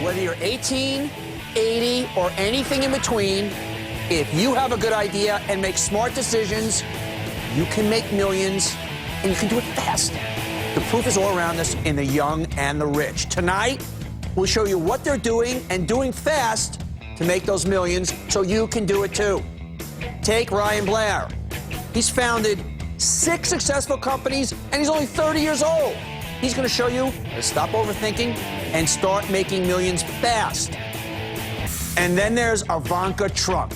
Whether you're 18, 80, or anything in between, if you have a good idea and make smart decisions, you can make millions, and you can do it fast. The proof is all around us in the young and the rich. Tonight, we'll show you what they're doing and doing fast to make those millions so you can do it too. Take Ryan Blair. He's founded 6 successful companies, and he's only 30 years old. He's going to show you how to stop overthinking and start making millions fast. And then there's Ivanka Trump.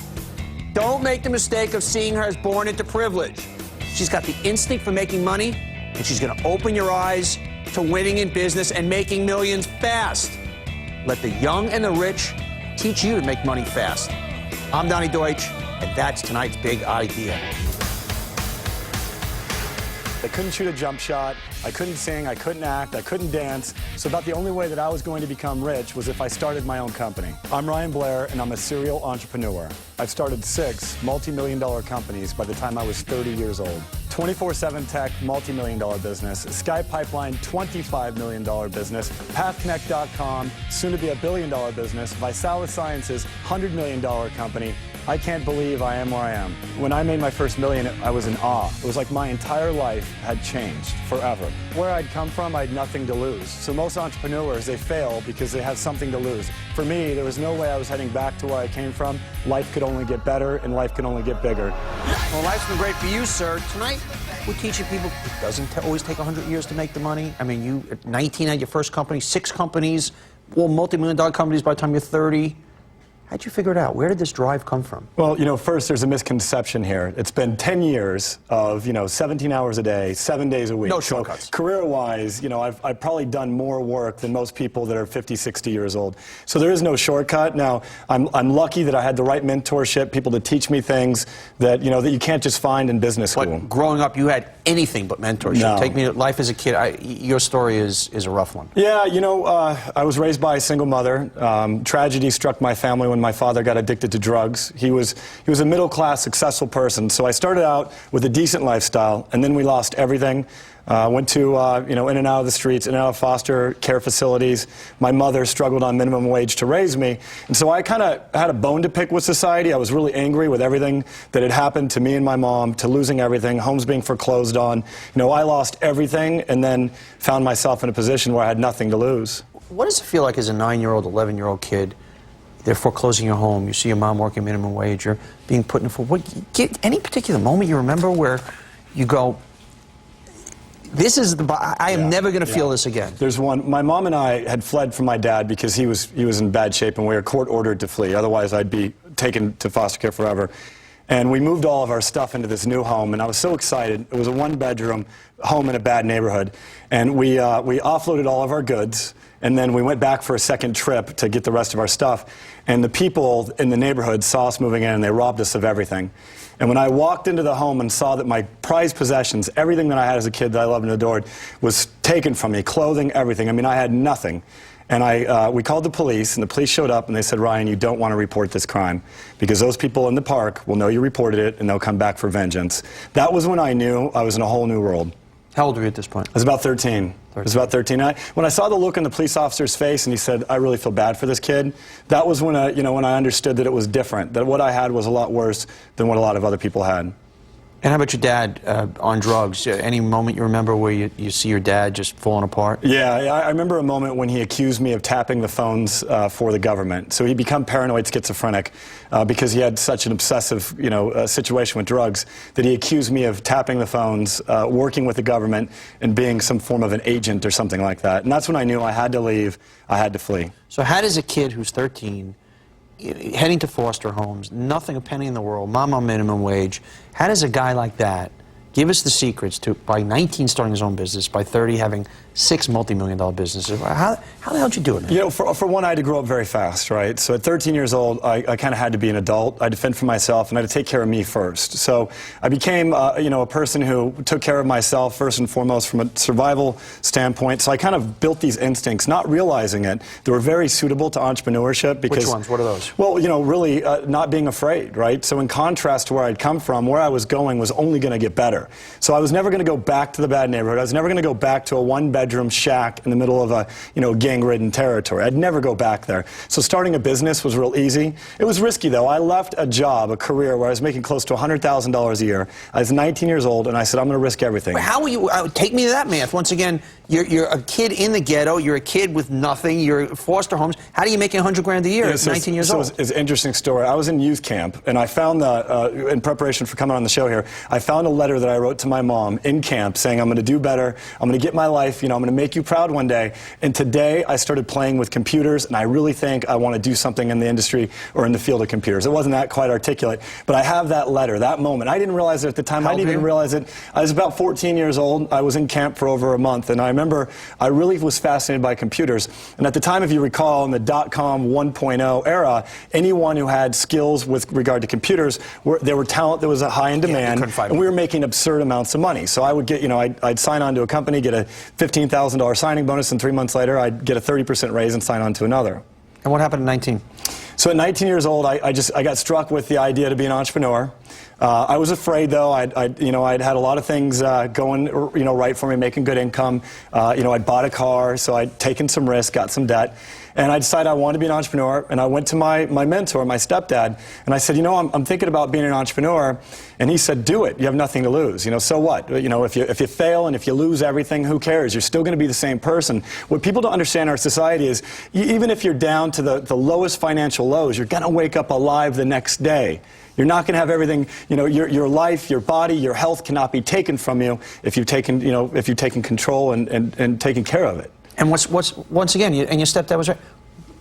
Don't make the mistake of seeing her as born into privilege. She's got the instinct for making money, and she's going to open your eyes to winning in business and making millions fast. Let the young and the rich teach you to make money fast. I'm Donny Deutsch, and that's tonight's big idea. I couldn't shoot a jump shot, I couldn't sing, I couldn't act, I couldn't dance, so about the only way that I was going to become rich was if I started my own company. I'm Ryan Blair, and I'm a serial entrepreneur. I've started 6 multi-million-dollar companies by the time I was 30 years old. 24/7 Tech, multi-million-dollar business. Sky Pipeline, $25 million business. PathConnect.com, soon to be $1 billion business. ViSalus Sciences, $100 million company. I can't believe I am where I am. When I made my first million, I was in awe. It was like my entire life had changed forever. Where I'd come from, I had nothing to lose. So most entrepreneurs, they fail because they have something to lose. For me, there was no way I was heading back to where I came from. Life could only get better, and life could only get bigger. Well, life's been great for you, sir. Tonight, we're teaching people it doesn't always take 100 years to make the money. I mean, you at 19 had your first company, 6 companies, all multi-million-dollar companies by the time you're 30. How'd you figure it out? Where did this drive come from? Well, you know, first there's a misconception here. It's been 10 years of, 17 hours a day, 7 days a week. No shortcuts. So career-wise, I've probably done more work than most people that are 50, 60 years old. So there is no shortcut. Now, I'm lucky that I had the right mentorship, people to teach me things that, that you can't just find in business school. But growing up, you had anything but mentorship. No. Take me to life as a kid. Your story is a rough one. Yeah, I was raised by a single mother. Tragedy struck my family when my father got addicted to drugs. He was a middle-class, successful person. So I started out with a decent lifestyle, and then we lost everything. Went to, in and out of the streets, in and out of foster care facilities. My mother struggled on minimum wage to raise me. And so I kind of had a bone to pick with society. I was really angry with everything that had happened to me and my mom, to losing everything, homes being foreclosed on. I lost everything and then found myself in a position where I had nothing to lose. What does it feel like as a 9-year-old, 11-year-old kid? They're foreclosing your home. You see your mom working minimum wage. You're being put in for any particular moment you remember where you go, this is I am never going to feel this again. There's one. My mom and I had fled from my dad because he was in bad shape and we were court ordered to flee. Otherwise, I'd be taken to foster care forever. And we moved all of our stuff into this new home, and I was so excited. It was a 1-bedroom home in a bad neighborhood, and we offloaded all of our goods. And then we went back for a second trip to get the rest of our stuff. And the people in the neighborhood saw us moving in, and they robbed us of everything. And when I walked into the home and saw that my prized possessions, everything that I had as a kid that I loved and adored, was taken from me, clothing, everything. I mean, I had nothing. And we called the police, and the police showed up, and they said, Ryan, you don't want to report this crime, because those people in the park will know you reported it, and they'll come back for vengeance. That was when I knew I was in a whole new world. How old were you at this point? I was about 13. I was about 13. When I saw the look on the police officer's face and he said, I really feel bad for this kid, that was when I understood that it was different, that what I had was a lot worse than what a lot of other people had. And how about your dad on drugs? Any moment you remember where you see your dad just falling apart? Yeah, I remember a moment when he accused me of tapping the phones for the government. So he'd become paranoid schizophrenic because he had such an obsessive, situation with drugs that he accused me of tapping the phones, working with the government, and being some form of an agent or something like that. And that's when I knew I had to leave, I had to flee. So how does a kid who's 13 heading to foster homes, nothing a penny in the world, mom on minimum wage, how does a guy like that give us the secrets to, by 19 starting his own business, by 30 having 6 multi-million-dollar businesses? How the hell did you do it, man? For one, I had to grow up very fast, right? So at 13 years old, I kind of had to be an adult. I had to fend for myself, and I had to take care of me first. So I became, a person who took care of myself first and foremost from a survival standpoint. So I kind of built these instincts, not realizing it. They were very suitable to entrepreneurship because... Which ones? What are those? Well, really not being afraid, right? So in contrast to where I'd come from, where I was going was only going to get better. So I was never going to go back to the bad neighborhood. I was never going to go back to a 1-bedroom bedroom shack in the middle of a, gang-ridden territory. I'd never go back there. So starting a business was real easy. It was risky, though. I left a job, a career where I was making close to $100,000 a year. I was 19 years old, and I said, I'm going to risk everything. How will you, take me to that math. Once again, you're a kid in the ghetto. You're a kid with nothing. You're foster homes. How do you make $100 grand a year at 19 years old? It's an interesting story. I was in youth camp, and I found in preparation for coming on the show here, I found a letter that I wrote to my mom in camp saying, I'm going to do better. I'm going to get my life. I'm going to make you proud one day. And today, I started playing with computers, and I really think I want to do something in the industry or in the field of computers. It wasn't that quite articulate, but I have that letter, that moment. I didn't realize it at the time. I didn't even realize it. I was about 14 years old. I was in camp for over a month, and I remember I really was fascinated by computers. And at the time, if you recall, in the .com 1.0 era, anyone who had skills with regard to computers, there were talent that was high in demand, and we were making absurd amounts of money. So I would get, I'd sign on to a company, get a $15,000 signing bonus, and 3 months later, I'd get a 30% raise and sign on to another. And what happened at 19? So at 19 years old, I got struck with the idea to be an entrepreneur. I was afraid, though. I'd had a lot of things going, right for me, making good income. I'd bought a car, so I'd taken some risk, got some debt. And I decided I wanted to be an entrepreneur, and I went to my mentor, my stepdad, and I said, I'm thinking about being an entrepreneur. And he said, do it. You have nothing to lose. So what? If you fail and if you lose everything, who cares? You're still going to be the same person. What people don't understand in our society is, even if you're down to the lowest financial lows, you're going to wake up alive the next day. You're not going to have everything, your life, your body, your health cannot be taken from you if you've taken, control and taken care of it. And once again, and your stepdad was right.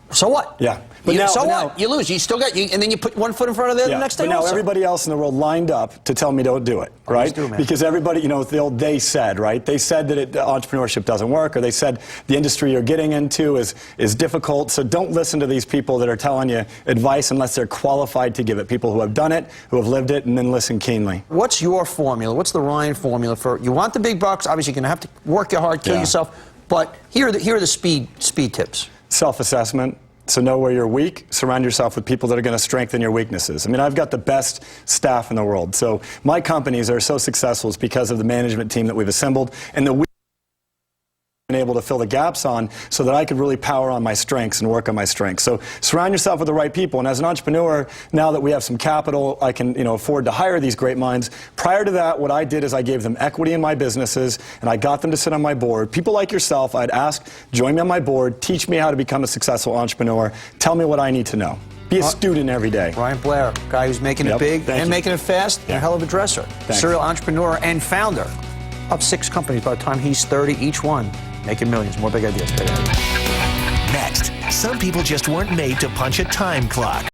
So what? Yeah. What? You lose. You still got and then you put one foot in front of the next day. But now everybody else in the world lined up to tell me don't do it, right? Because everybody, they said, right? They said that entrepreneurship doesn't work, or they said the industry you're getting into is difficult. So don't listen to these people that are telling you advice unless they're qualified to give it. People who have done it, who have lived it, and then listen keenly. What's your formula? What's the Ryan formula for? You want the big bucks? Obviously, you're going to have to work your hard, kill yourself. But here are the speed tips. Self-assessment. So know where you're weak. Surround yourself with people that are going to strengthen your weaknesses. I mean, I've got the best staff in the world. So my companies are so successful is because of the management team that we've assembled and the been able to fill the gaps on so that I could really power on my strengths and work on my strengths. So surround yourself with the right people. And as an entrepreneur, now that we have some capital, I can afford to hire these great minds. Prior to that, what I did is I gave them equity in my businesses, and I got them to sit on my board. People like yourself, I'd ask, join me on my board, teach me how to become a successful entrepreneur, tell me what I need to know. Be a student every day. Ryan Blair, guy who's making it big and making it fast, and a hell of a dresser. Serial entrepreneur and founder of 6 companies by the time he's 30, each one making millions. More big ideas. Next, some people just weren't made to punch a time clock.